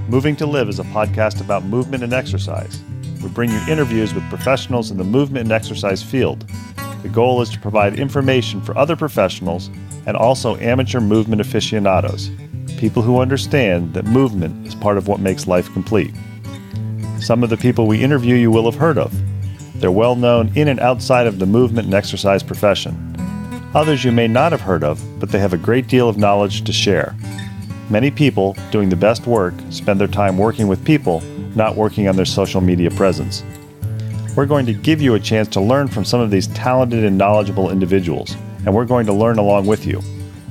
Moving to Live is a podcast about movement and exercise. We bring you interviews with professionals in the movement and exercise field. The goal is to provide information for other professionals and also amateur movement aficionados, people who understand that movement is part of what makes life complete. Some of the people we interview you will have heard of. They're well known in and outside of the movement and exercise profession. Others you may not have heard of, but they have a great deal of knowledge to share. Many people doing the best work spend their time working with people, not working on their social media presence. We're going to give you a chance to learn from some of these talented and knowledgeable individuals, and we're going to learn along with you.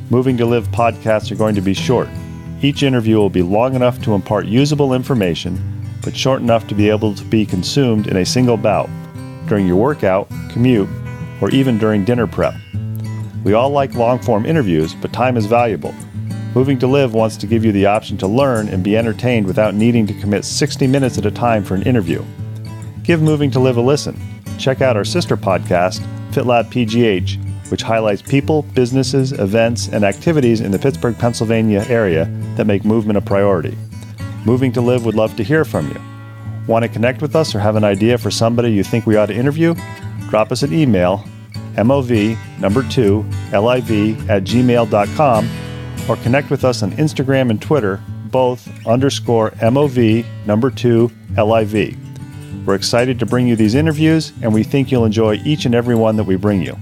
Moving to Live podcasts are going to be short. Each interview will be long enough to impart usable information, but short enough to be able to be consumed in a single bout, during your workout, commute, or even during dinner prep. We all like long-form interviews, but time is valuable. Moving to Live wants to give you the option to learn and be entertained without needing to commit 60 minutes at a time for an interview. Give Moving to Live a listen. Check out our sister podcast, FitLab PGH, which highlights people, businesses, events, and activities in the Pittsburgh, Pennsylvania area that make movement a priority. Moving to Live would love to hear from you. Want to connect with us or have an idea for somebody you think we ought to interview? Drop us an email, mov2liv@gmail.com, or connect with us on Instagram and Twitter, both _mov2liv. We're excited to bring you these interviews, and we think you'll enjoy each and every one that we bring you.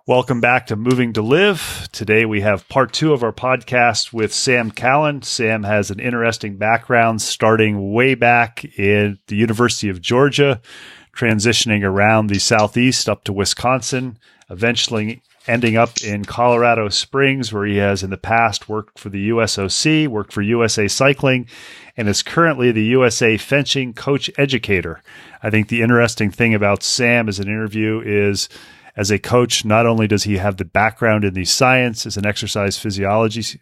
Welcome back to Moving to Live. Today we have part 2 of our podcast with Sam Callan. Sam has an interesting background starting way back in the University of Georgia, transitioning around the Southeast up to Wisconsin, eventually ending up in Colorado Springs, where he has in the past worked for the USOC, worked for USA Cycling, and is currently the USA Fencing Coach Educator. I think the interesting thing about Sam as an interview is, as a coach, not only does he have the background in the science as an exercise physiologist,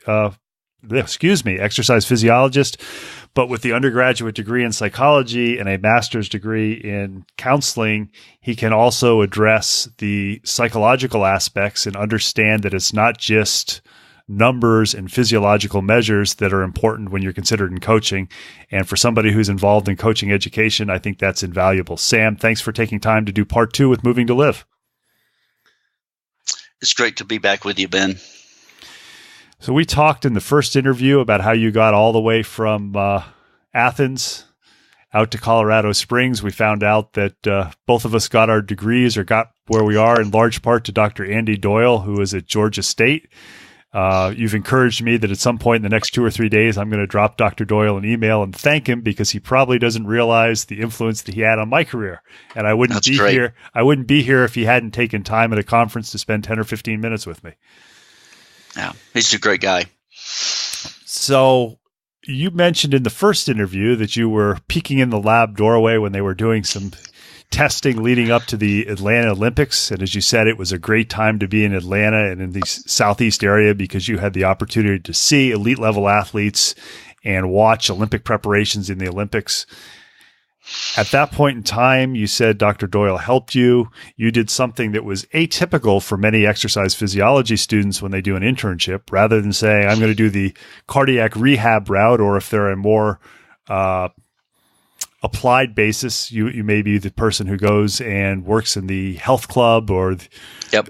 but with the undergraduate degree in psychology and a master's degree in counseling, he can also address the psychological aspects and understand that it's not just numbers and physiological measures that are important when you're considered in coaching. And for somebody who's involved in coaching education, I think that's invaluable. Sam, thanks for taking time to do part 2 with Moving to Live. It's great to be back with you, Ben. So we talked in the first interview about how you got all the way from Athens out to Colorado Springs. We found out that both of us got our degrees or got where we are in large part to Dr. Andy Doyle, who is at Georgia State. You've encouraged me that at some point in the next 2 or 3 days, I'm going to drop Dr. Doyle an email and thank him because he probably doesn't realize the influence that he had on my career. And I wouldn't be here. I wouldn't be here if he hadn't taken time at a conference to spend 10 or 15 minutes with me. Yeah, he's a great guy. So you mentioned in the first interview that you were peeking in the lab doorway when they were doing some testing leading up to the Atlanta Olympics. And as you said, it was a great time to be in Atlanta and in the Southeast area because you had the opportunity to see elite level athletes and watch Olympic preparations in the Olympics. At that point in time, you said Dr. Doyle helped you. You did something that was atypical for many exercise physiology students when they do an internship. Rather than saying, I'm going to do the cardiac rehab route, or if they're a more applied basis, you may be the person who goes and works in the health club or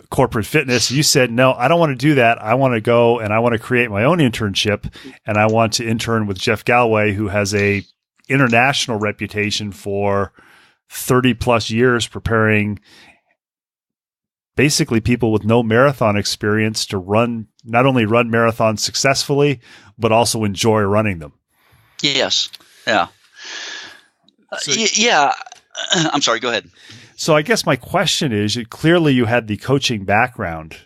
corporate fitness. You said, no, I don't want to do that. I want to go and I want to create my own internship, and I want to intern with Jeff Galloway, who has a international reputation for 30 plus years preparing basically people with no marathon experience to not only run marathons successfully, but also enjoy running them. Yes. Yeah. Yeah. I'm sorry. Go ahead. So I guess my question is, clearly you had the coaching background.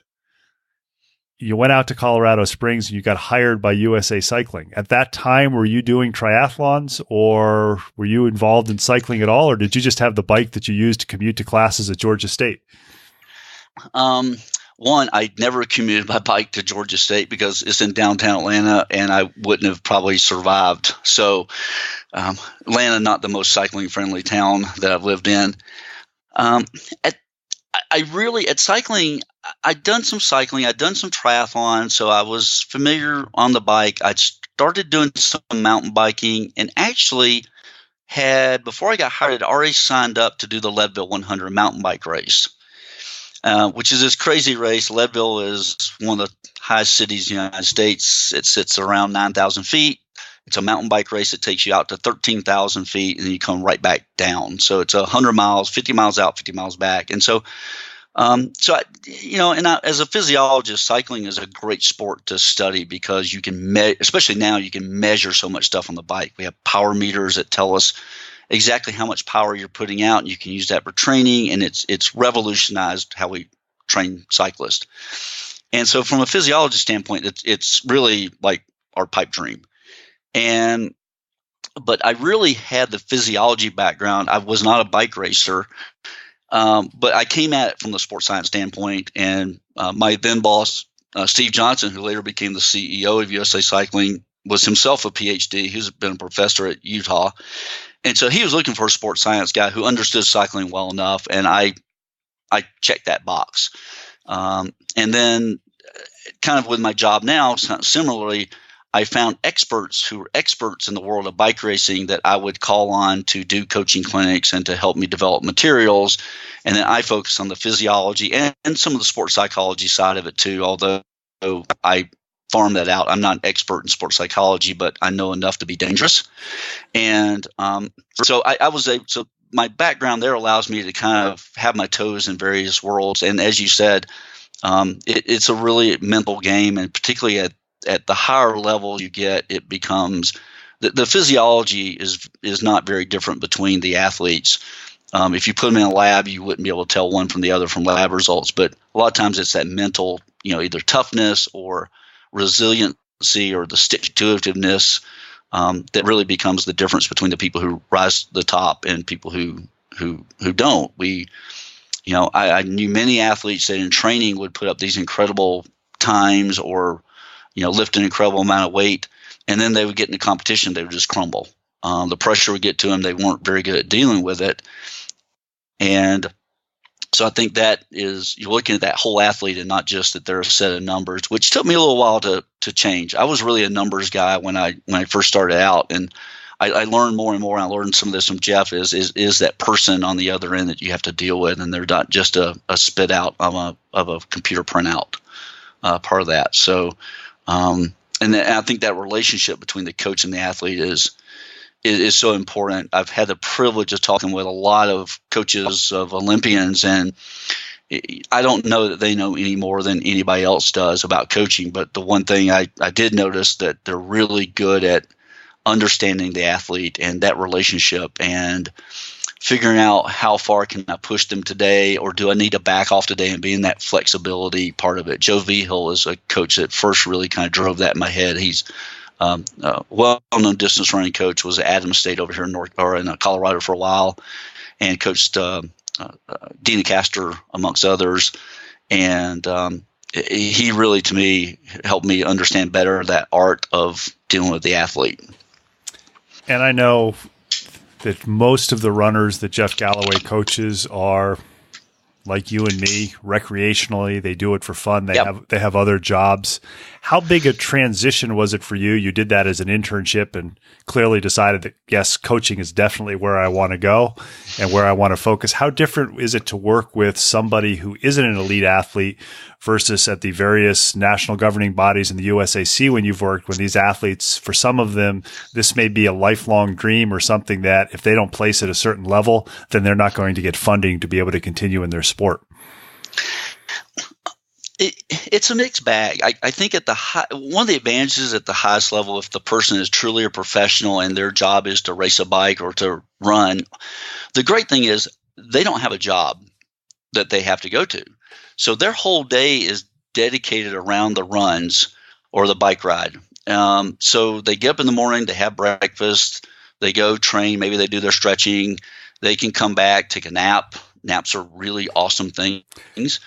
You went out to Colorado Springs and you got hired by USA Cycling. At that time, were you doing triathlons, or were you involved in cycling at all? Or did you just have the bike that you used to commute to classes at Georgia State? one, I never commuted by bike to Georgia State because it's in downtown Atlanta, and I wouldn't have probably survived. So Atlanta, not the most cycling friendly town that I've lived in. At cycling, I'd done some cycling, I'd done some triathlon, so I was familiar on the bike. I'd started doing some mountain biking, and actually before I got hired, I'd already signed up to do the Leadville 100 mountain bike race, which is this crazy race. Leadville is one of the highest cities in the United States. It sits around 9,000 feet. It's a mountain bike race that takes you out to 13,000 feet, and then you come right back down. So it's 100 miles, 50 miles out, 50 miles back. And so, as a physiologist, cycling is a great sport to study because you can, especially now, you can measure so much stuff on the bike. We have power meters that tell us exactly how much power you're putting out, and you can use that for training. And it's revolutionized how we train cyclists. And so, from a physiologist standpoint, it's really like our pipe dream. But I really had the physiology background. I was not a bike racer, but I came at it from the sports science standpoint. And my then boss, Steve Johnson, who later became the CEO of USA Cycling, was himself a PhD. He's been a professor at Utah. And so he was looking for a sports science guy who understood cycling well enough, and I checked that box. And then kind of with my job now, similarly, I found experts who were experts in the world of bike racing that I would call on to do coaching clinics and to help me develop materials. And then I focus on the physiology and some of the sports psychology side of it too, although I farm that out. I'm not an expert in sports psychology, but I know enough to be dangerous. And so my background there allows me to kind of have my toes in various worlds. And as you said, it's a really mental game, and particularly at the higher level you get, it becomes the physiology is not very different between the athletes. If you put them in a lab, you wouldn't be able to tell one from the other from lab results. But a lot of times it's that mental, either toughness or resiliency or the stick-to-itiveness that really becomes the difference between the people who rise to the top and people who don't. I knew many athletes that in training would put up these incredible times or lift an incredible amount of weight, and then they would get into competition, they would just crumble. The pressure would get to them. They weren't very good at dealing with it. And so I think that is, you're looking at that whole athlete and not just that they're a set of numbers, which took me a little while to change. I was really a numbers guy when I first started out, and I learned more and more. And I learned some of this from Jeff is that person on the other end that you have to deal with, and they're not just a spit out of a computer printout part of that. So and I think that relationship between the coach and the athlete is so important. I've had the privilege of talking with a lot of coaches of Olympians, and I don't know that they know any more than anybody else does about coaching. But the one thing I did notice that they're really good at understanding the athlete and that relationship and figuring out how far can I push them today, or do I need to back off today, and being that flexibility part of it. Joe Vigil is a coach that first really kind of drove that in my head. He's a well-known distance running coach, was at Adams State over here in Colorado for a while, and coached Dina Castor amongst others. And he really, to me, helped me understand better that art of dealing with the athlete. And I know that most of the runners that Jeff Galloway coaches are like you and me, recreationally. They do it for fun. They have other jobs. How big a transition was it for you? You did that as an internship and clearly decided that, yes, coaching is definitely where I want to go and where I want to focus. How different is it to work with somebody who isn't an elite athlete versus at the various national governing bodies in the USAC when you've worked, when these athletes, for some of them, this may be a lifelong dream or something that if they don't place at a certain level, then they're not going to get funding to be able to continue in their sport? It's a mixed bag. I think at one of the advantages at the highest level, if the person is truly a professional and their job is to race a bike or to run, the great thing is they don't have a job that they have to go to. So their whole day is dedicated around the runs or the bike ride. So they get up in the morning, they have breakfast, they go train, maybe they do their stretching, they can come back, take a nap. Naps are really awesome things.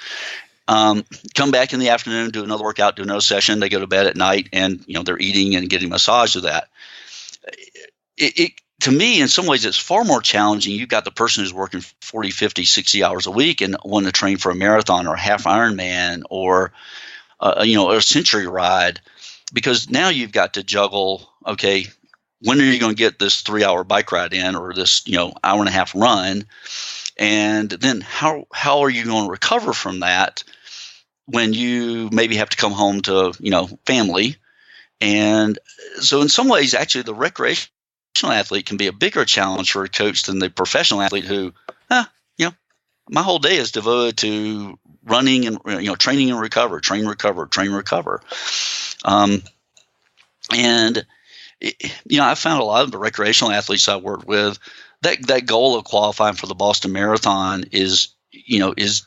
Come back in the afternoon, do another workout, do another session. They go to bed at night, and they're eating and getting massage of that. To me, in some ways, it's far more challenging. You've got the person who's working 40, 50, 60 hours a week and wanting to train for a marathon or a half Ironman or a century ride, because now you've got to juggle. Okay, when are you going to get this 3-hour bike ride in, or this hour and a half run? And then how are you going to recover from that when you maybe have to come home to family? And so in some ways, actually, the recreational athlete can be a bigger challenge for a coach than the professional athlete who, my whole day is devoted to running and training and recover, train, recover, train, recover. And I found a lot of the recreational athletes I worked with, that goal of qualifying for the Boston Marathon is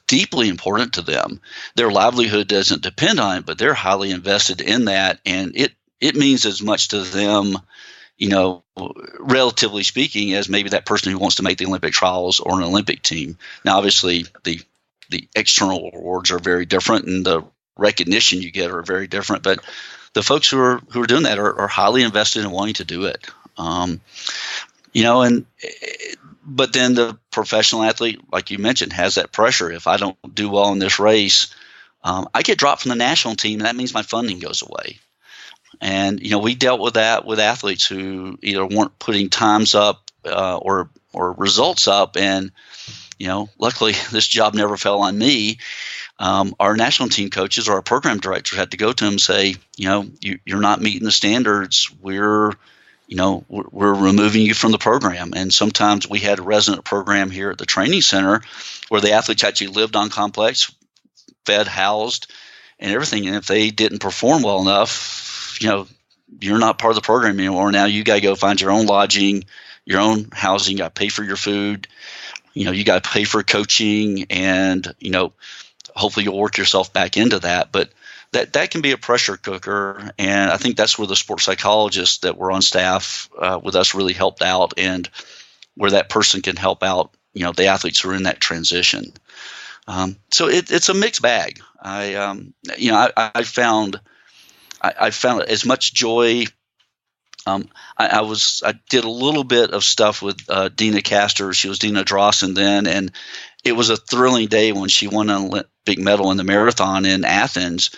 deeply important to them. Their livelihood doesn't depend on it, but they're highly invested in that, and it means as much to them, relatively speaking, as maybe that person who wants to make the Olympic trials or an Olympic team. Now, obviously, the external rewards are very different, and the recognition you get are very different. But the folks who are doing that are highly invested in wanting to do it. But then the professional athlete, like you mentioned, has that pressure. If I don't do well in this race, I get dropped from the national team, and that means my funding goes away. And we dealt with that with athletes who either weren't putting times up or results up. And luckily, this job never fell on me. Our national team coaches or our program directors had to go to them and say, you're not meeting the standards. We're removing you from the program. And sometimes we had a resident program here at the training center where the athletes actually lived on complex, fed, housed, and everything. And if they didn't perform well enough, you're not part of the program anymore. Now you got to go find your own lodging, your own housing. You got to pay for your food. You got to pay for coaching, and hopefully you'll work yourself back into that. But that can be a pressure cooker, and I think that's where the sports psychologists that were on staff with us really helped out, and where that person can help out the athletes who are in that transition. So it's a mixed bag. I found as much joy. I did a little bit of stuff with Dina Castor. She was Dina Drossen then, and it was a thrilling day when she won an Olympic medal in the marathon in Athens.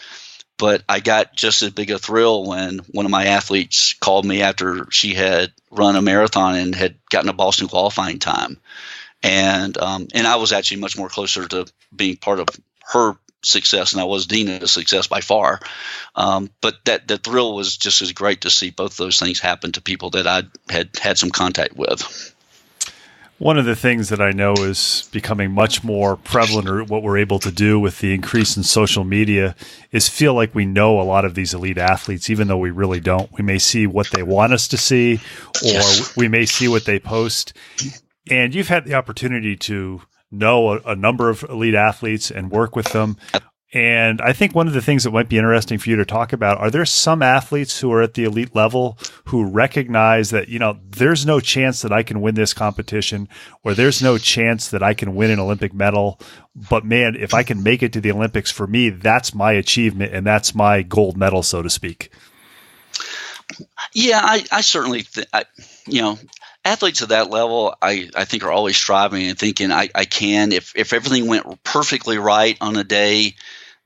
But I got just as big a thrill when one of my athletes called me after she had run a marathon and had gotten a Boston qualifying time, and I was actually much more closer to being part of her success than I was Dina's success by far. But the thrill was just as great to see both those things happen to people that I had some contact with. One of the things that I know is becoming much more prevalent, or what we're able to do with the increase in social media, is feel like we know a lot of these elite athletes, even though we really don't. We may see what they want us to see, or we may see what they post. And you've had the opportunity to know a number of elite athletes and work with them. And I think one of the things that might be interesting for you to talk about, are there some athletes who are at the elite level who recognize that, there's no chance that I can win this competition, or there's no chance that I can win an Olympic medal, but man, if I can make it to the Olympics, for me, that's my achievement and that's my gold medal, so to speak? Yeah, I certainly athletes at that level, I think, are always striving and thinking, I can, if everything went perfectly right on a day,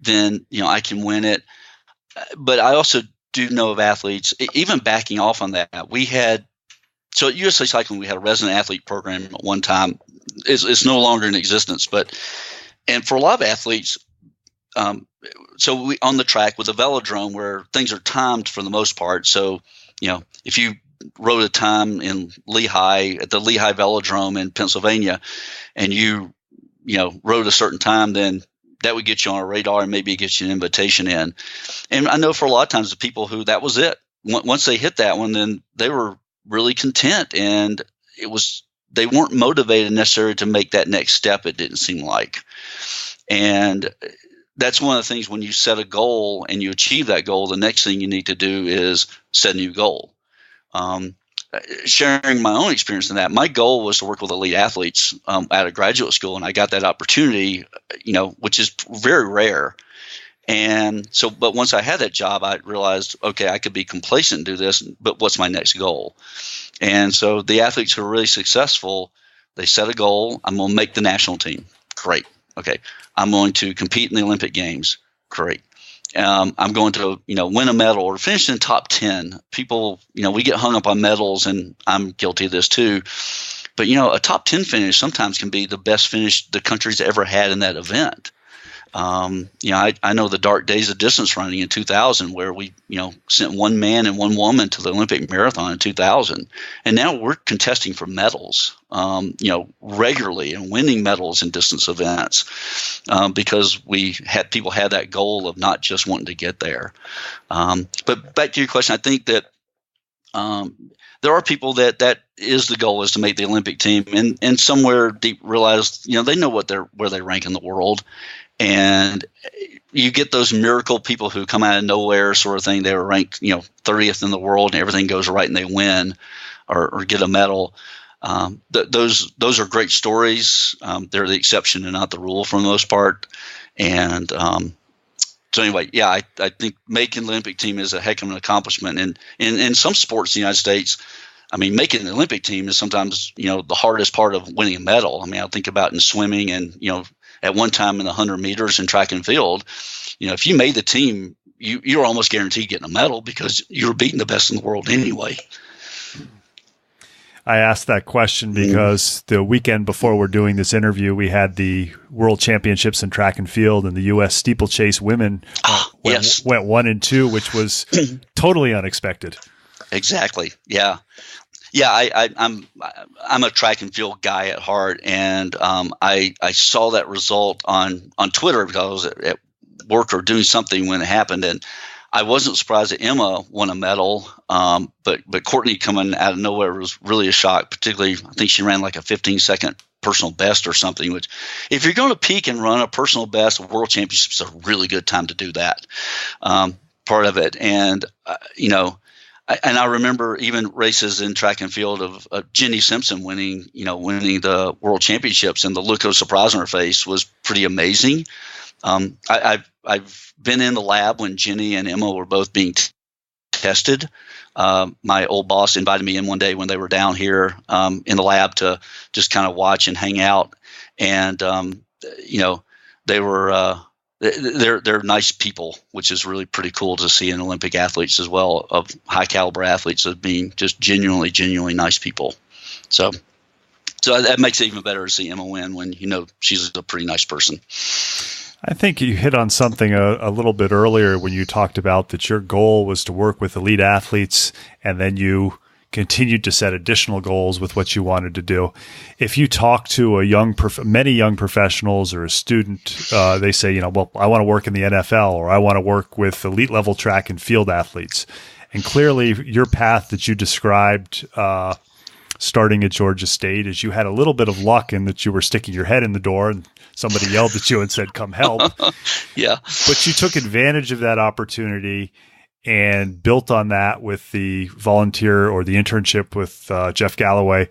then, I can win it. But I also do know of athletes, even backing off on that. So at USA Cycling, we had a resident athlete program at one time. It's no longer in existence, and for a lot of athletes, so we on the track with a velodrome where things are timed for the most part. So, if you rode a time in Lehigh at the Lehigh Velodrome in Pennsylvania, and you rode a certain time, then that would get you on a radar and maybe get you an invitation in. And I know for a lot of times the people who that was it. Once they hit that one, then they were really content, and they weren't motivated necessarily to make that next step. It didn't seem like, and that's one of the things when you set a goal and you achieve that goal, the next thing you need to do is set a new goal. sharing my own experience in that, my goal was to work with elite athletes at a graduate school, and I got that opportunity, which is very rare. And so, but once I had that job, I realized, okay, I could be complacent and do this, but what's my next goal? And so the athletes who are really successful, they set a goal. I'm going to make the national team. Great. Okay. I'm going to compete in the Olympic Games. Great. I'm going to, win a medal or finish in top 10. People, we get hung up on medals, and I'm guilty of this too. But, a top 10 finish sometimes can be the best finish the country's ever had in that event. I know the dark days of distance running in 2000 where we, sent one man and one woman to the Olympic marathon in 2000. And now we're contesting for medals, regularly and winning medals in distance events because people had that goal of not just wanting to get there. But back to your question, I think that there are people that is the goal, is to make the Olympic team, and somewhere deep realize, they know where they rank in the world. And you get those miracle people who come out of nowhere sort of thing. They were ranked, 30th in the world, and everything goes right and they win or get a medal. Those are great stories. They're the exception and not the rule for the most part. And so anyway, yeah, I think making the Olympic team is a heck of an accomplishment. And in some sports in the United States, making the Olympic team is sometimes, the hardest part of winning a medal. I think about in swimming and, at one time in the 100 meters in track and field, if you made the team, you're almost guaranteed getting a medal because you were beating the best in the world anyway. I asked that question because the weekend before we're doing this interview, we had the World Championships in track and field, and the U.S. steeplechase women went 1 and 2, which was totally unexpected. Exactly. Yeah. Yeah, I'm a track and field guy at heart, and I saw that result on Twitter because I was at work or doing something when it happened, and I wasn't surprised that Emma won a medal, but Courtney coming out of nowhere was really a shock. Particularly, I think she ran like a 15-second personal best or something. Which, if you're going to peak and run a personal best, a world championship is a really good time to do that. Part of it, and And I remember even races in track and field of Jenny Simpson winning the world championships, and the look of surprise on her face was pretty amazing. I've been in the lab when Jenny and Emma were both being tested. My old boss invited me in one day when they were down here in the lab to just kind of watch and hang out, and they were. They're nice people, which is really pretty cool to see in Olympic athletes as well, of high caliber athletes, of being just genuinely nice people. So that makes it even better to see Emma win when she's a pretty nice person. I think you hit on something a little bit earlier when you talked about that your goal was to work with elite athletes, and then you continued to set additional goals with what you wanted to do. If you talk to many young professionals or a student, they say, well, I want to work in the NFL, or I want to work with elite level track and field athletes. And clearly your path that you described, starting at Georgia State, is you had a little bit of luck in that you were sticking your head in the door and somebody yelled at you and said, come help. Yeah. But you took advantage of that opportunity and built on that with the volunteer or the internship with Jeff Galloway.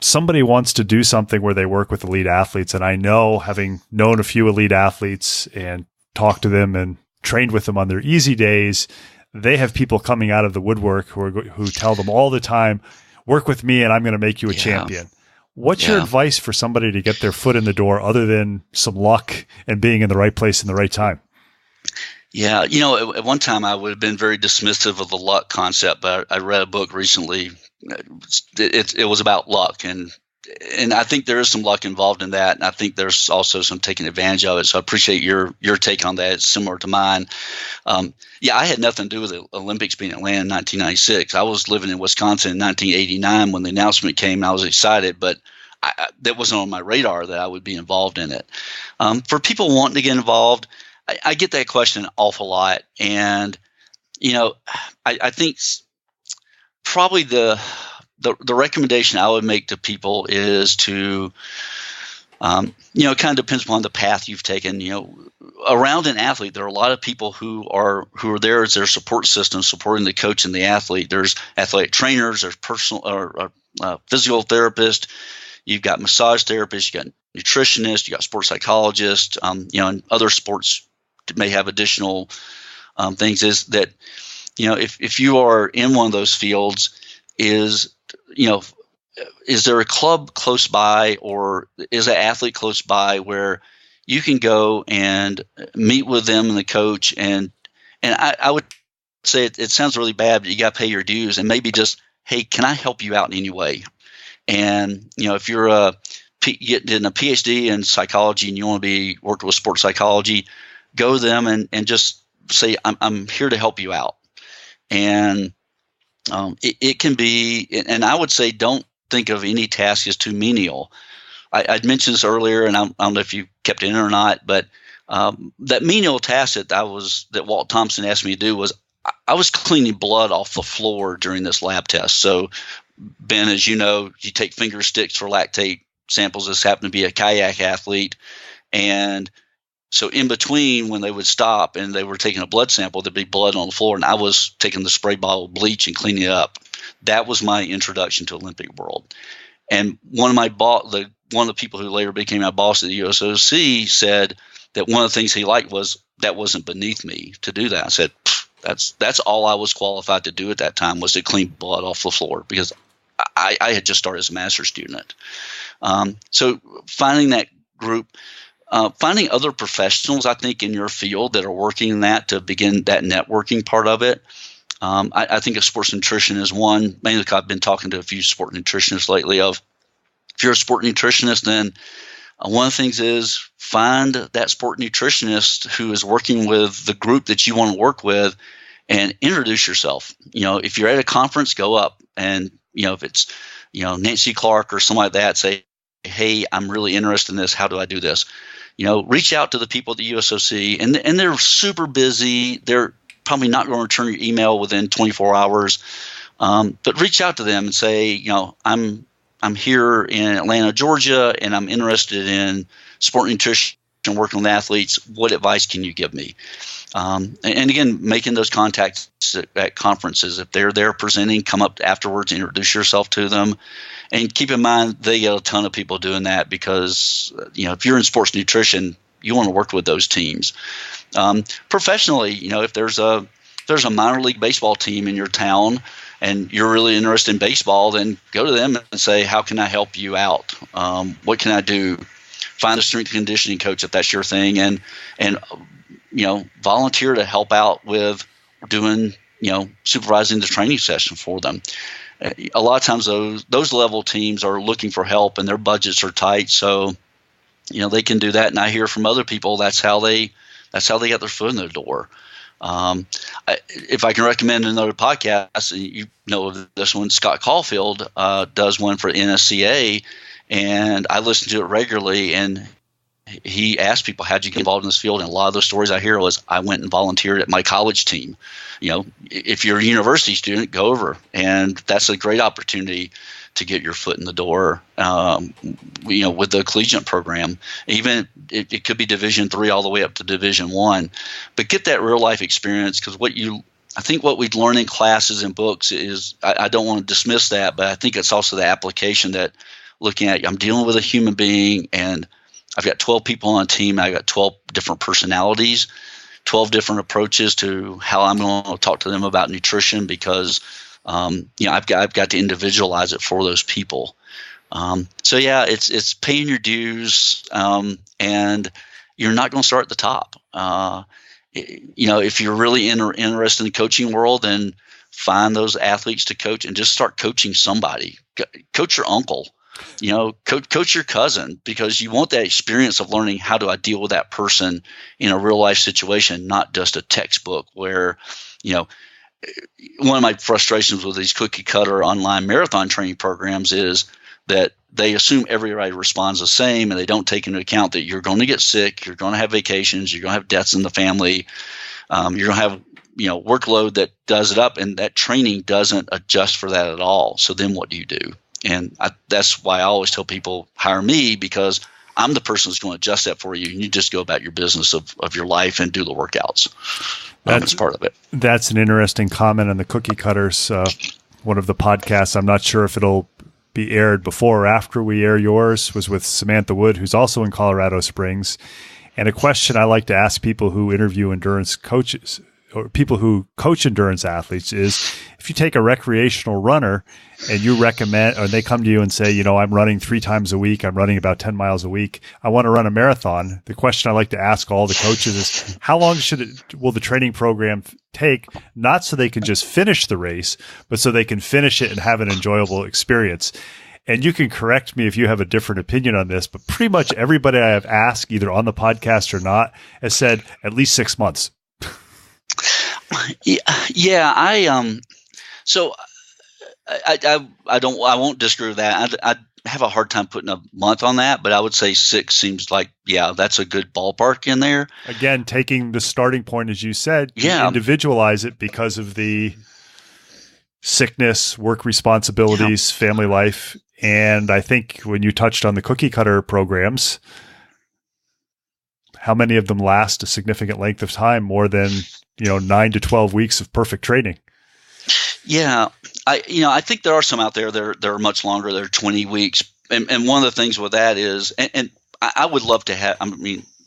Somebody wants to do something where they work with elite athletes. And I know, having known a few elite athletes and talked to them and trained with them on their easy days, they have people coming out of the woodwork who tell them all the time, work with me and I'm going to make you a champion. What's your advice for somebody to get their foot in the door other than some luck and being in the right place in the right time? Yeah, at one time I would have been very dismissive of the luck concept, but I read a book recently. It was about luck, and I think there is some luck involved in that, and I think there's also some taking advantage of it. So I appreciate your take on that. It's similar to mine. I had nothing to do with the Olympics being in Atlanta in 1996. I was living in Wisconsin in 1989 when the announcement came, and I was excited, but that wasn't on my radar that I would be involved in it. For people wanting to get involved, I get that question an awful lot, and I think probably the recommendation I would make to people is to It kind of depends upon the path you've taken. Around an athlete, there are a lot of people who are there as their support system, supporting the coach and the athlete. There's athletic trainers, there's personal or physical therapists. You've got massage therapists, you got nutritionists, you got sports psychologists. And other sports may have additional things. Is that if you are in one of those fields, is there a club close by, or is an athlete close by where you can go and meet with them and the coach? And I would say it sounds really bad, but you got to pay your dues and maybe just, hey, can I help you out in any way? And if you're getting a PhD in psychology and you want to be working with sports psychology, go to them and just say, I'm here to help you out. And it can be, and I would say, don't think of any task as too menial. I'd mentioned this earlier, and I don't know if you kept it in or not, but that menial task that Walt Thompson asked me to do was I was cleaning blood off the floor during this lab test. So, Ben, as you know, you take finger sticks for lactate samples. This happened to be a kayak athlete, and so in between, when they would stop and they were taking a blood sample, there'd be blood on the floor, and I was taking the spray bottle of bleach and cleaning it up. That was my introduction to Olympic world. And one of the people who later became my boss at the USOC said that one of the things he liked was that wasn't beneath me to do that. I said, that's all I was qualified to do at that time, was to clean blood off the floor, because I had just started as a master's student. So finding that group, finding other professionals, I think, in your field that are working in that to begin that networking part of it. I think a sports nutrition is one. Mainly because I've been talking to a few sport nutritionists lately. If you're a sport nutritionist, then one of the things is find that sport nutritionist who is working with the group that you want to work with, and introduce yourself. If you're at a conference, go up and if it's Nancy Clark or something like that, say, hey, I'm really interested in this. How do I do this? Reach out to the people at the USOC, and they're super busy. They're probably not going to return your email within 24 hours. But reach out to them and say, I'm here in Atlanta, Georgia, and I'm interested in sport nutrition and working with athletes. What advice can you give me? And again, making those contacts at conferences. If they're there presenting, come up afterwards, introduce yourself to them. And keep in mind, they get a ton of people doing that, because if you're in sports nutrition, you want to work with those teams. Professionally, if there's a minor league baseball team in your town and you're really interested in baseball, then go to them and say, how can I help you out? What can I do? Find a strength and conditioning coach if that's your thing, and volunteer to help out with doing, supervising the training session for them. A lot of times those level teams are looking for help and their budgets are tight, so they can do that. And I hear from other people that's how they got their foot in the door. If I can recommend another podcast, of this one, Scott Caulfield does one for NSCA, and I listen to it regularly. And he asked people, how'd you get involved in this field? And a lot of those stories I hear was, I went and volunteered at my college team. If you're a university student, go over. And that's a great opportunity to get your foot in the door, with the collegiate program. Even it could be Division III all the way up to Division I. But get that real life experience, because I think what we learn in classes and books is, I don't want to dismiss that, but I think it's also the application that looking at, I'm dealing with a human being, and I've got 12 people on a team. I've got 12 different personalities, 12 different approaches to how I'm going to talk to them about nutrition, because I've got to individualize it for those people. So yeah, it's paying your dues, and you're not going to start at the top. If you're really interested in the coaching world, then find those athletes to coach and just start coaching somebody. Coach your uncle. Coach your cousin, because you want that experience of learning, how do I deal with that person in a real life situation, not just a textbook where, one of my frustrations with these cookie cutter online marathon training programs is that they assume everybody responds the same, and they don't take into account that you're going to get sick, you're going to have vacations, you're going to have deaths in the family, you're going to have workload that does it up, and that training doesn't adjust for that at all. So then what do you do? And that's why I always tell people, hire me, because I'm the person that's going to adjust that for you, and you just go about your business of your life and do the workouts. That's part of it. That's an interesting comment on the cookie cutters. One of the podcasts, I'm not sure if it'll be aired before or after we air yours, was with Samantha Wood, who's also in Colorado Springs. And a question I like to ask people who interview endurance coaches or people who coach endurance athletes is, if you take a recreational runner and you recommend, or they come to you and say, I'm running 3 times a week, I'm running about 10 miles a week, I want to run a marathon. The question I like to ask all the coaches is, how long will the training program take? Not so they can just finish the race, but so they can finish it and have an enjoyable experience. And you can correct me if you have a different opinion on this, but pretty much everybody I have asked, either on the podcast or not, has said at least 6 months. Yeah, so I won't disagree with that. I have a hard time putting a month on that, but I would say 6 seems like, that's a good ballpark in there. Again, taking the starting point, as you said, you individualize it because of the sickness, work responsibilities, family life. And I think when you touched on the cookie cutter programs, how many of them last a significant length of time, more than 9 to 12 weeks of perfect training? Yeah, I think there are some out there that are much longer. They're 20 weeks, and one of the things with that is, and I would love to have.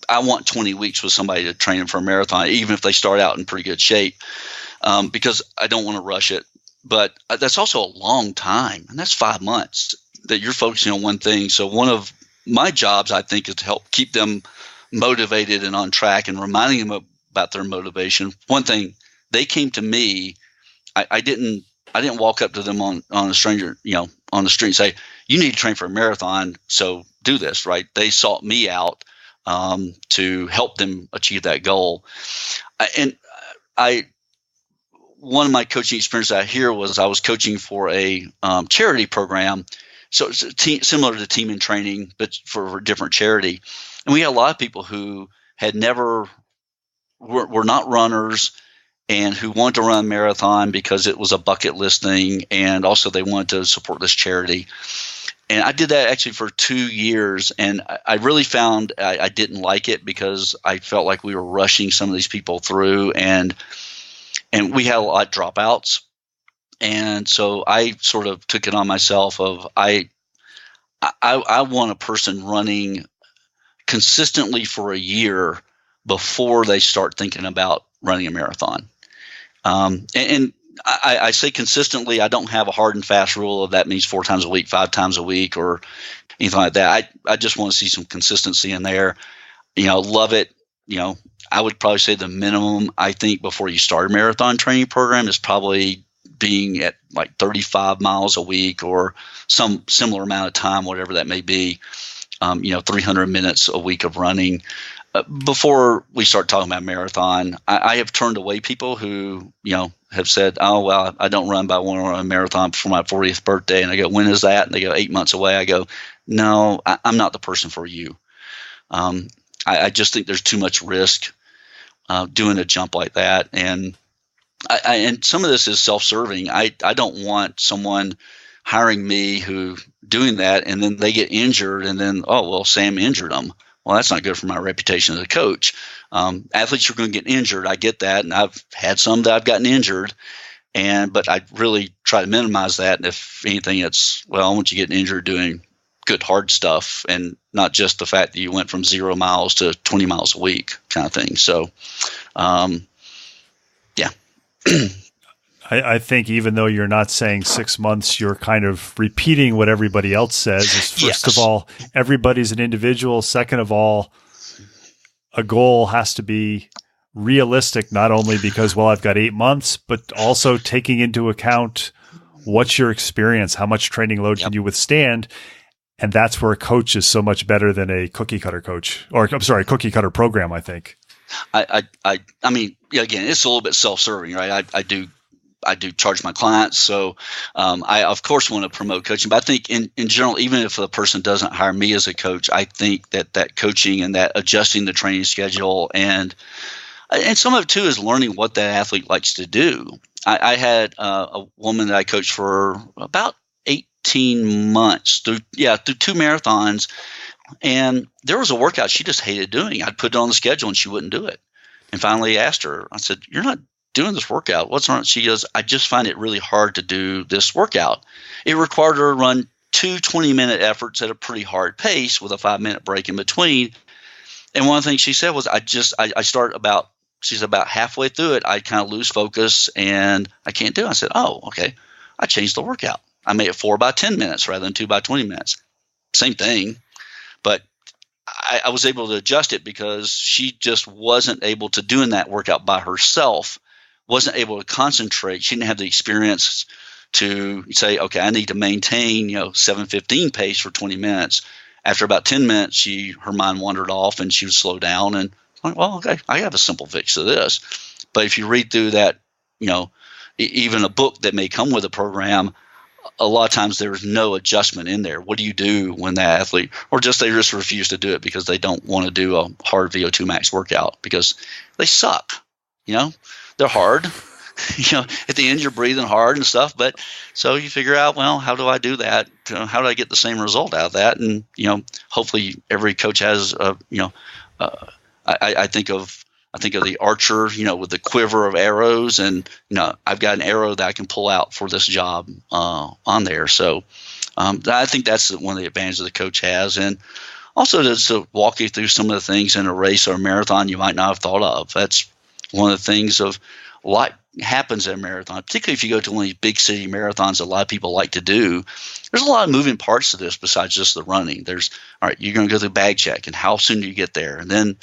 I want 20 weeks with somebody to train them for a marathon, even if they start out in pretty good shape, because I don't want to rush it. But that's also a long time, and that's 5 months that you're focusing on one thing. So one of my jobs, I think, is to help keep them motivated and on track, and reminding them about their motivation. One thing, they came to me. I didn't walk up to them on a stranger, on the street and say, you need to train for a marathon, so do this, right? They sought me out to help them achieve that goal. One of my coaching experiences out here was I was coaching for a charity program. So it's similar to team in training, but for a different charity. And we had a lot of people who had were not runners, and who wanted to run a marathon because it was a bucket list thing, and also they wanted to support this charity. And I did that actually for 2 years, and I really found I didn't like it because I felt like we were rushing some of these people through, and we had a lot of dropouts. And so I sort of took it on myself of I want a person running consistently for a year before they start thinking about running a marathon. And I say consistently. I don't have a hard and fast rule of that means 4 times a week, 5 times a week, or anything like that. I just want to see some consistency in there. Love it. I would probably say the minimum, I think, before you start a marathon training program is probably being at like 35 miles a week or some similar amount of time, whatever that may be. 300 minutes a week of running. Before we start talking about marathon, I have turned away people who, have said, oh, well, I don't run, but I want to run a marathon for my 40th birthday. And I go, when is that? And they go, 8 months away. I go, no, I'm not the person for you. I just think there's too much risk doing a jump like that. And and some of this is self-serving. I don't want someone hiring me who doing that, and then they get injured, and then, oh, well, Sam injured them. Well, that's not good for my reputation as a coach. Athletes are going to get injured. I get that, and I've had some that I've gotten injured, but I really try to minimize that. And if anything, it's, well, I want you getting injured doing good hard stuff, and not just the fact that you went from 0 miles to 20 miles a week kind of thing. So, yeah. I think even though you're not saying 6 months, you're kind of repeating what everybody else says. Is first of all, everybody's an individual. Second of all, a goal has to be realistic, not only because, well, I've got 8 months, but also taking into account what's your experience, how much training load can you withstand. And that's where a coach is so much better than a cookie cutter coach, or I'm sorry, cookie cutter program, I think. I mean, again, it's a little bit self-serving, right? I do charge my clients. So I, of course, want to promote coaching. But I think in general, even if the person doesn't hire me as a coach, I think that coaching and that adjusting the training schedule and some of it, too, is learning what that athlete likes to do. I had a woman that I coached for about 18 months through 2 marathons. And there was a workout she just hated doing. I'd put it on the schedule and she wouldn't do it. And finally asked her, I said, "You're not doing this workout. What's wrong?" She goes, "I just find it really hard to do this workout." It required her to run 2 20-minute efforts at a pretty hard pace with a 5-minute break in between. And one of the things she said was, I start about, she's about halfway through it, I kind of lose focus and I can't do it. I said, "Oh, okay." I changed the workout. I made it 4 by 10 minutes rather than 2 by 20 minutes. Same thing. But I was able to adjust it because she just wasn't able to do that workout by herself, wasn't able to concentrate. She didn't have the experience to say, okay, I need to maintain 7:15 pace for 20 minutes. After about 10 minutes, her mind wandered off and she would slow down. And I'm like, well, okay, I have a simple fix to this. But if you read through that, even a book that may come with a program, a lot of times there's no adjustment in there. What do you do when that athlete, or just they just refuse to do it because they don't want to do a hard VO2 max workout because they suck? They're hard. At the end you're breathing hard and stuff. But so you figure out, well, how do I do that? How do I get the same result out of that? And hopefully every coach has I think of the archer, with the quiver of arrows, and I've got an arrow that I can pull out for this job on there. So I think that's one of the advantages the coach has, and also to walk you through some of the things in a race or a marathon you might not have thought of. That's one of the things of a lot happens at a marathon, particularly if you go to one of these big city marathons that a lot of people like to do. There's a lot of moving parts to this besides just the running. There's, all right, you're going to go through bag check, and how soon do you get there? And then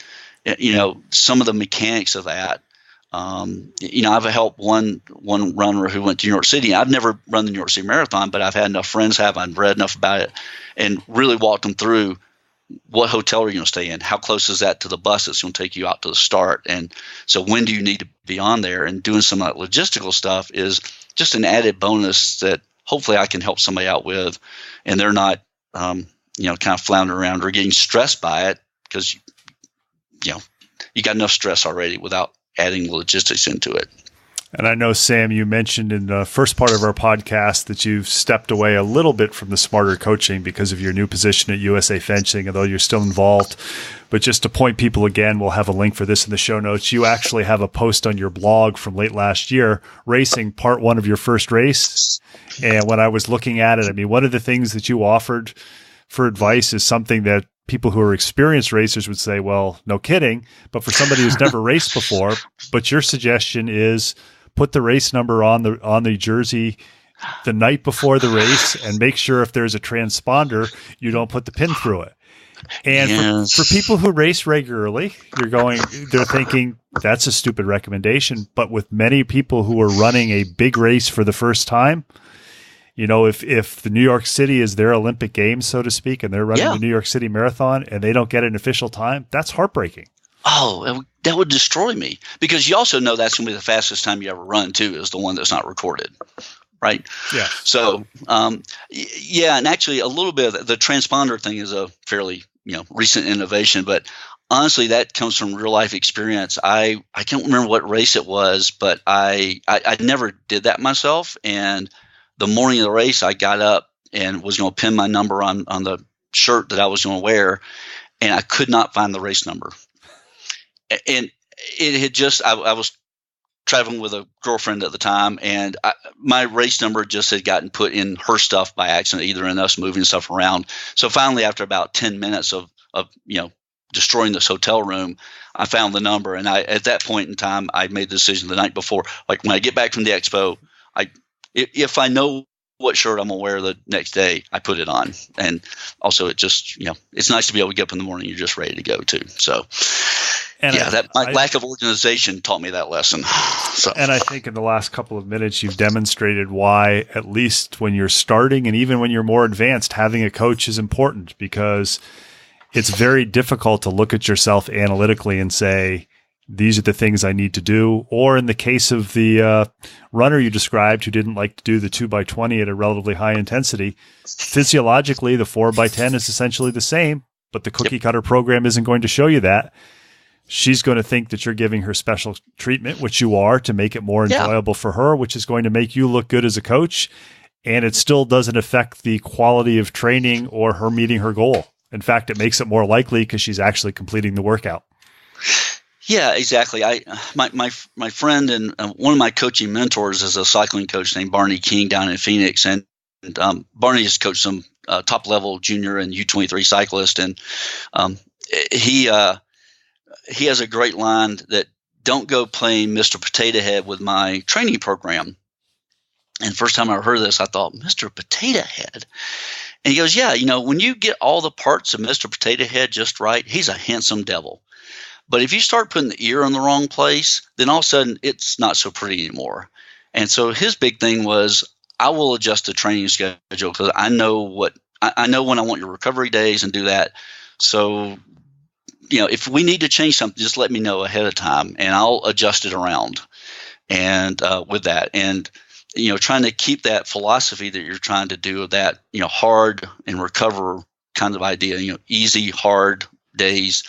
some of the mechanics of that. I've helped one runner who went to New York City. I've never run the New York City Marathon, but I've had enough friends I've read enough about it, and really walked them through what hotel are you going to stay in? How close is that to the bus that's going to take you out to the start? And so when do you need to be on there? And doing some of that logistical stuff is just an added bonus that hopefully I can help somebody out with, and they're not, kind of floundering around or getting stressed by it because you got enough stress already without adding logistics into it. And I know, Sam, you mentioned in the first part of our podcast that you've stepped away a little bit from the smarter coaching because of your new position at USA Fencing, although you're still involved. But just to point people again, we'll have a link for this in the show notes. You actually have a post on your blog from late last year, racing part 1 of your first race. And when I was looking at it, one of the things that you offered for advice is something that people who are experienced racers would say, well, no kidding. But for somebody who's never raced before, but your suggestion is put the race number on the jersey the night before the race, and make sure if there's a transponder, you don't put the pin through it. And for people who race regularly, they're thinking that's a stupid recommendation. But with many people who are running a big race for the first time, if the New York City is their Olympic Games, so to speak, and they're running the New York City Marathon and they don't get an official time, that's heartbreaking. Oh, that would destroy me, because you also know that's going to be the fastest time you ever run too, is the one that's not recorded, right? Yeah. So, and actually a little bit of the transponder thing is a fairly, recent innovation, but honestly, that comes from real life experience. I can't remember what race it was, but I never did that myself. And the morning of the race, I got up and was going to pin my number on the shirt that I was going to wear, and I could not find the race number. And it had just, I was traveling with a girlfriend at the time, and my race number just had gotten put in her stuff by accident, either in us moving stuff around. So finally, after about 10 minutes of destroying this hotel room, I found the number. And at that point in time, I made the decision the night before, like when I get back from the expo, if I know what shirt I'm going to wear the next day, I put it on. And also it just, it's nice to be able to get up in the morning, you're just ready to go too. So my lack of organization taught me that lesson. So. And I think in the last couple of minutes, you've demonstrated why, at least when you're starting and even when you're more advanced, having a coach is important, because it's very difficult to look at yourself analytically and say, these are the things I need to do. Or in the case of the runner you described who didn't like to do the 2x20 at a relatively high intensity, physiologically, the 4x10 is essentially the same, but the cookie cutter program isn't going to show you that. She's going to think that you're giving her special treatment, which you are, to make it more enjoyable for her, which is going to make you look good as a coach. And it still doesn't affect the quality of training or her meeting her goal. In fact, it makes it more likely because she's actually completing the workout. Yeah, exactly. My friend and one of my coaching mentors is a cycling coach named Barney King down in Phoenix, and Barney has coached some top level junior and U23 cyclists, and he has a great line that don't go playing Mr. Potato Head with my training program. And first time I heard this, I thought, Mr. Potato Head. And he goes, yeah, when you get all the parts of Mr. Potato Head just right, he's a handsome devil. But if you start putting the ear in the wrong place, then all of a sudden it's not so pretty anymore. And so his big thing was, I will adjust the training schedule because I know when I want your recovery days and do that. So, if we need to change something, just let me know ahead of time and I'll adjust it around. And with that, and trying to keep that philosophy that you're trying to do of that, hard and recover kind of idea, easy, hard days.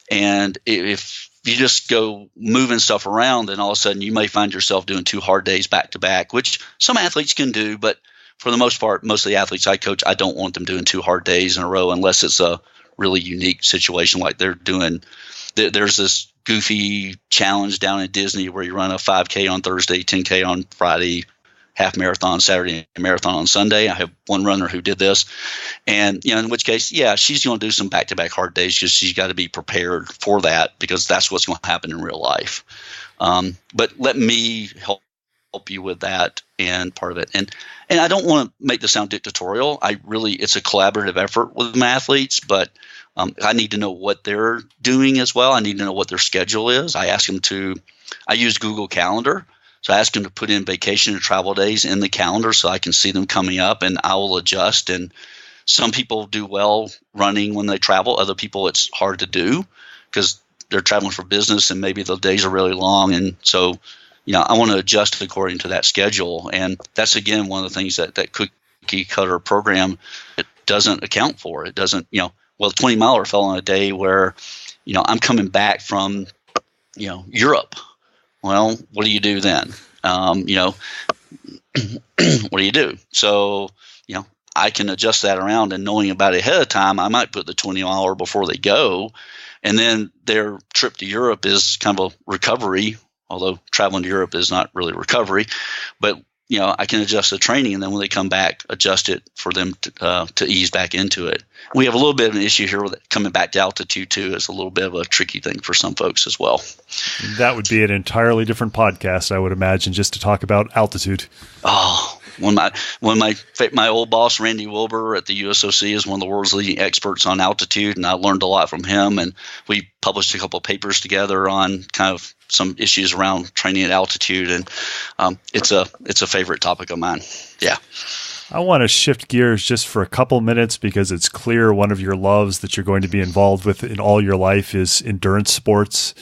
And if you just go moving stuff around, then all of a sudden you may find yourself doing 2 hard days back to back, which some athletes can do. But for the most part, most of the athletes I coach, I don't want them doing 2 hard days in a row unless it's a really unique situation like they're doing. There's this goofy challenge down in Disney where you run a 5K on Thursday, 10K on Friday, half marathon Saturday, and marathon on Sunday. I have one runner who did this. And, in which case, yeah, she's going to do some back-to-back hard days because she's got to be prepared for that because that's what's going to happen in real life. But let me help you with that and part of it. And I don't want to make this sound dictatorial. It's a collaborative effort with my athletes, but I need to know what they're doing as well. I need to know what their schedule is. I use Google Calendar. So I ask them to put in vacation and travel days in the calendar so I can see them coming up, and I will adjust. And some people do well running when they travel. Other people, it's hard to do because they're traveling for business and maybe the days are really long. And so, I want to adjust according to that schedule. And that's, again, one of the things that cookie cutter program, it doesn't account for. It doesn't, the 20-miler fell on a day where, I'm coming back from, Europe. Well, what do you do then? What do you do? So, I can adjust that around, and knowing about it ahead of time, I might put the 20-miler before they go. And then their trip to Europe is kind of a recovery, although traveling to Europe is not really recovery. But, I can adjust the training, and then when they come back, adjust it for them to ease back into it. We have a little bit of an issue here with coming back to altitude too. Is a little bit of a tricky thing for some folks as well. That would be an entirely different podcast, I would imagine, just to talk about altitude. Oh, my old boss, Randy Wilbur at the USOC, is one of the world's leading experts on altitude, and I learned a lot from him. And we published a couple of papers together on kind of some issues around training at altitude, and it's a favorite topic of mine. Yeah. I want to shift gears just for a couple minutes because it's clear one of your loves that you're going to be involved with in all your life is endurance sports.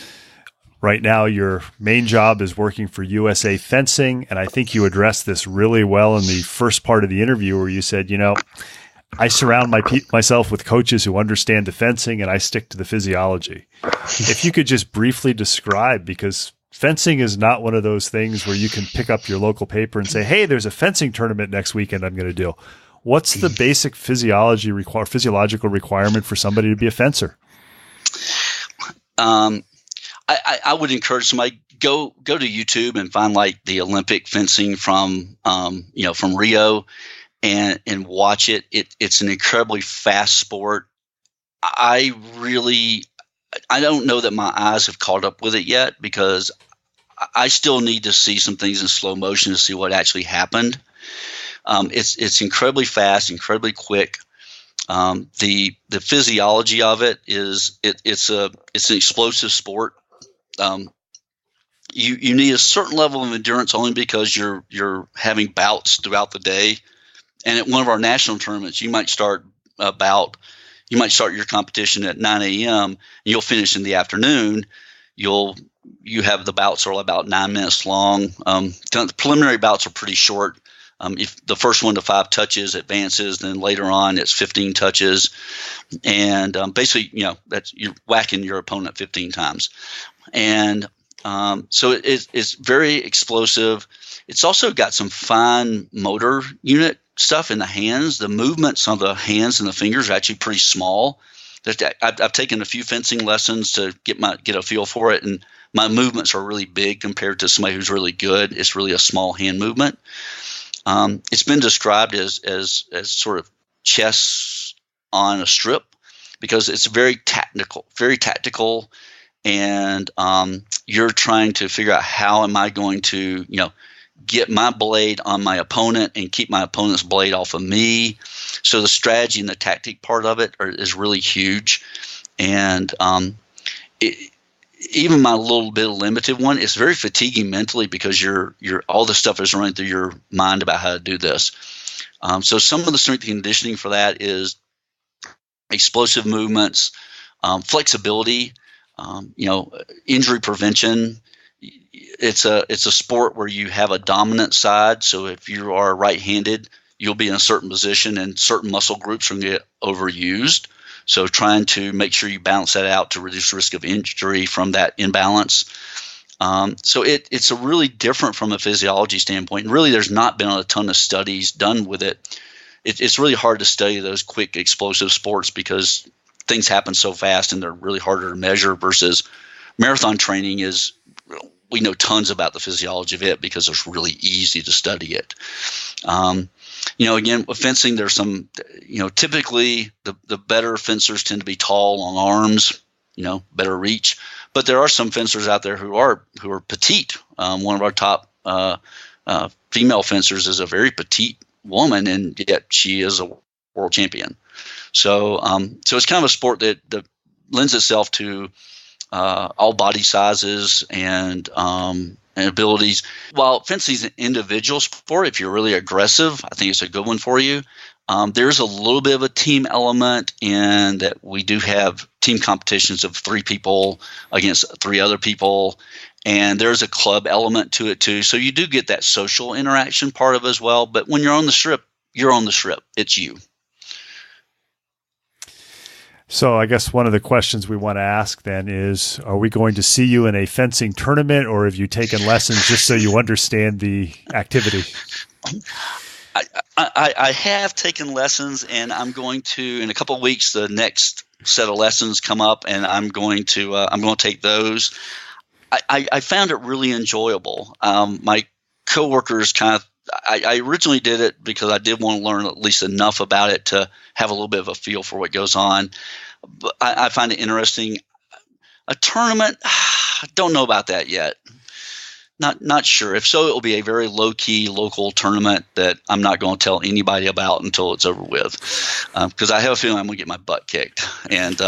Right now, your main job is working for USA Fencing, and I think you addressed this really well in the first part of the interview where you said, I surround myself with coaches who understand the fencing, and I stick to the physiology. If you could just briefly describe, because fencing is not one of those things where you can pick up your local paper and say, hey, there's a fencing tournament next weekend I'm going to do. What's the basic physiological requirement for somebody to be a fencer? I would encourage somebody go to YouTube and find like the Olympic fencing from Rio and watch it. It's an incredibly fast sport. I don't know that my eyes have caught up with it yet because I still need to see some things in slow motion to see what actually happened. It's incredibly fast, incredibly quick. The physiology of it is it's an explosive sport. You need a certain level of endurance only because you're having bouts throughout the day. And at one of our national tournaments, you might start your competition at 9 a.m. and you'll finish in the afternoon. You have the bouts are about 9 minutes long. The preliminary bouts are pretty short. If the first 1 to 5 touches advances, then later on it's 15 touches, and basically, that's you're whacking your opponent 15 times, and so it's very explosive. It's also got some fine motor unit stuff in the hands, the movements on the hands and the fingers are actually pretty small. I've taken a few fencing lessons to get a feel for it, and my movements are really big compared to somebody who's really good. It's really a small hand movement. It's been described as sort of chess on a strip because it's very tactical, and you're trying to figure out how am I going to, get my blade on my opponent and keep my opponent's blade off of me. So the strategy and the tactic part of it is really huge. And even my little bit of limited one, it's very fatiguing mentally because you're all the stuff is running through your mind about how to do this. So some of the strength conditioning for that is explosive movements, flexibility, injury prevention. It's a sport where you have a dominant side. So if you are right-handed, you'll be in a certain position and certain muscle groups will get overused. So trying to make sure you balance that out to reduce risk of injury from that imbalance. So it's a really different from a physiology standpoint. And really, there's not been a ton of studies done with it. It's really hard to study those quick, explosive sports because things happen so fast and they're really harder to measure versus marathon training is – we know tons about the physiology of it because it's really easy to study it. Again, with fencing, there's some, typically the better fencers tend to be tall, long arms, better reach. But there are some fencers out there who are petite. One of our top female fencers is a very petite woman, and yet she is a world champion. So it's kind of a sport that lends itself to all body sizes and abilities. While fencing is an individual sport, if you're really aggressive, I think it's a good one for you. There's a little bit of a team element in that we do have team competitions of 3 people against 3 other people, and there's a club element to it too. So you do get that social interaction part of it as well. But when you're on the strip, you're on the strip. It's you. So I guess one of the questions we want to ask then is, are we going to see you in a fencing tournament, or have you taken lessons just so you understand the activity? I have taken lessons, and I'm going to, in a couple of weeks, the next set of lessons come up, and I'm going to take those. I found it really enjoyable. My coworkers I originally did it because I did want to learn at least enough about it to have a little bit of a feel for what goes on. But I find it interesting. A tournament, I don't know about that yet. Not sure. If so, it will be a very low-key local tournament that I'm not going to tell anybody about until it's over with, because I have a feeling I'm going to get my butt kicked. And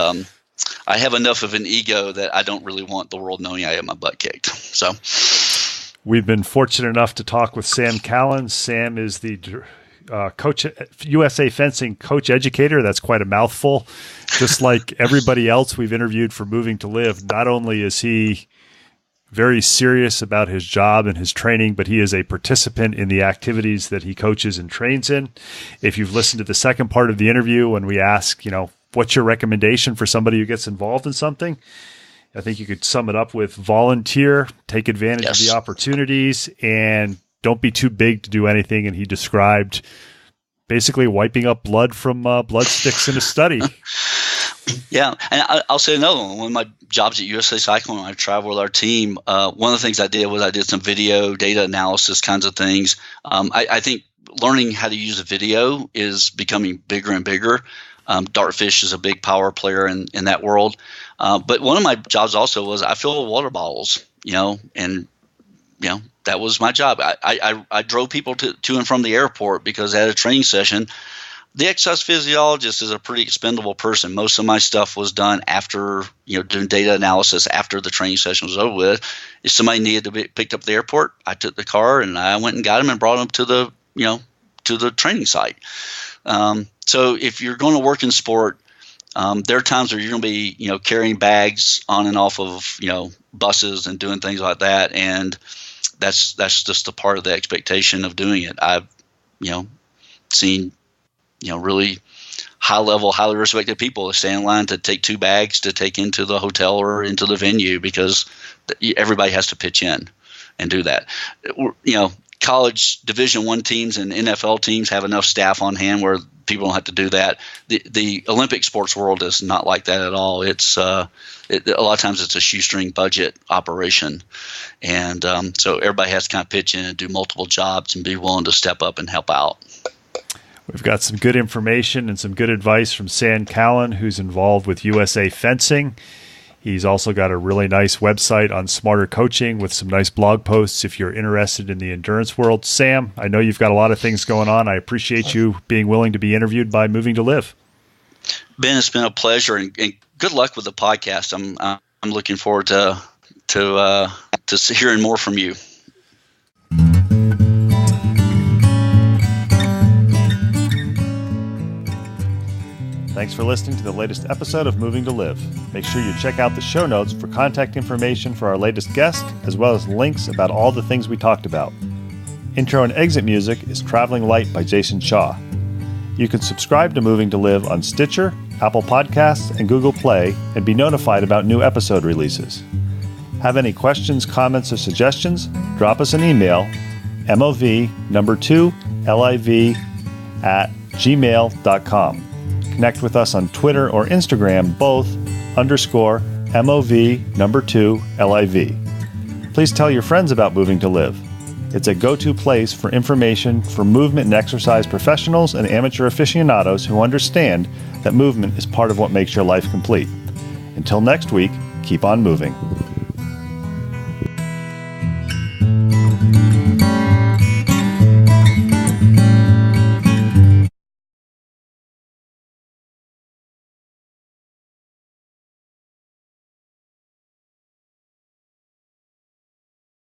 I have enough of an ego that I don't really want the world knowing I have my butt kicked. So. We've been fortunate enough to talk with Sam Callan. Sam is the coach, USA Fencing coach educator. That's quite a mouthful. Just like everybody else we've interviewed for Moving2Live, not only is he very serious about his job and his training, but he is a participant in the activities that he coaches and trains in. If you've listened to the second part of the interview when we ask, what's your recommendation for somebody who gets involved in something? I think you could sum it up with volunteer, take advantage of the opportunities, and don't be too big to do anything. And he described basically wiping up blood from blood sticks in a study. Yeah, and I'll say another one. One of my jobs at USA Cycling, when I travel with our team, one of the things I did was I did some video data analysis kinds of things. I think learning how to use a video is becoming bigger and bigger. Dartfish is a big power player in that world. But one of my jobs also was I fill water bottles, and that was my job. I drove people to and from the airport because at a training session, the exercise physiologist is a pretty expendable person. Most of my stuff was done after, doing data analysis after the training session was over with. If somebody needed to be picked up at the airport, I took the car and I went and got them and brought them to the training site. So if you're going to work in sport, there are times where you're going to be, carrying bags on and off of, buses and doing things like that. And that's just a part of the expectation of doing it. I've, seen, really high level, highly respected people stay in line to take 2 bags to take into the hotel or into the venue because everybody has to pitch in and do that. college Division I teams and NFL teams have enough staff on hand where people don't have to do that. The Olympic sports world is not like that at all. It's a lot of times it's a shoestring budget operation, and so everybody has to kind of pitch in and do multiple jobs and be willing to step up and help out. We've got some good information and some good advice from Sam Callan, who's involved with USA Fencing. He's also got a really nice website on smarter coaching with some nice blog posts if you're interested in the endurance world. Sam, I know you've got a lot of things going on. I appreciate you being willing to be interviewed by Moving to Live. Ben, it's been a pleasure, and good luck with the podcast. I'm looking forward to hearing more from you. Thanks for listening to the latest episode of Moving to Live. Make sure you check out the show notes for contact information for our latest guest, as well as links about all the things we talked about. Intro and exit music is Traveling Light by Jason Shaw. You can subscribe to Moving to Live on Stitcher, Apple Podcasts, and Google Play, and be notified about new episode releases. Have any questions, comments, or suggestions? Drop us an email, mov2liv@gmail.com. Connect with us on Twitter or Instagram, both _MOV2LIV. Please tell your friends about Moving to Live. It's a go-to place for information for movement and exercise professionals and amateur aficionados who understand that movement is part of what makes your life complete. Until next week, keep on moving.